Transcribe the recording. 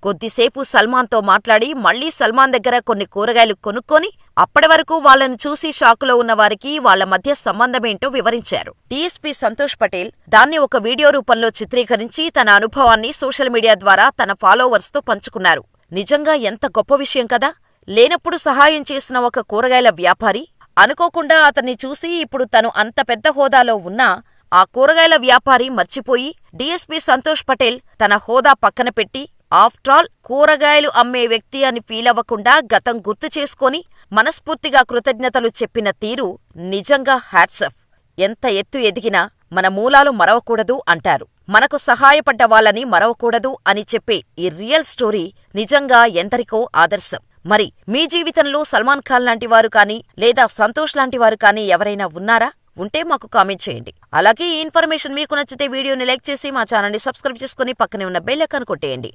కొద్దిసేపు సల్మాన్తో మాట్లాడి మళ్లీ సల్మాన్ దగ్గర కొన్ని కూరగాయలు కొనుక్కొని అప్పటివరకు వాళ్లను చూసి షాకులో ఉన్న వారికి వాళ్ల మధ్య సంబంధమేంటో వివరించారు. డీఎస్పీ సంతోష్ పటేల్ దాన్ని ఒక వీడియో రూపంలో చిత్రీకరించి తన అనుభవాన్ని సోషల్ మీడియా ద్వారా తన ఫాలోవర్స్తో పంచుకున్నారు. నిజంగా ఎంత గొప్ప విషయం కదా! లేనప్పుడు సహాయం చేసిన ఒక కూరగాయల వ్యాపారి అనుకోకుండా అతన్ని చూసి ఇప్పుడు తను అంత పెద్ద హోదాలో ఉన్నా ఆ కూరగాయల వ్యాపారి మర్చిపోయి డీఎస్పీ సంతోష్ పటేల్ తన హోదా పక్కన పెట్టి ఆఫ్ట్రాల్ కూరగాయలు అమ్మే వ్యక్తి అని ఫీలవ్వకుండా గతం గుర్తు చేసుకొని మనస్ఫూర్తిగా కృతజ్ఞతలు చెప్పిన తీరు నిజంగా హ్యాట్సఫ్. ఎంత ఎత్తు ఎదిగినా మన మూలాలు మరవకూడదు అంటారు. మనకు సహాయపడ్డ వాళ్ళని మరవకూడదు అని చెప్పే ఈ రియల్ స్టోరీ నిజంగా ఎందరికో ఆదర్శం. మరి మీ జీవితంలో సల్మాన్ ఖాన్ లాంటివారు కానీ లేదా సంతోష్ లాంటివారు కానీ ఎవరైనా ఉన్నారా? ఉంటే మాకు కామెంట్ చేయండి. అలాగే ఈ ఇన్ఫర్మేషన్ మీకు నచ్చితే వీడియోని లైక్ చేసి మా ఛానల్ని సబ్స్క్రైబ్ చేసుకుని పక్కనే ఉన్న బెల్ ఐకాన్ కొట్టేయండి.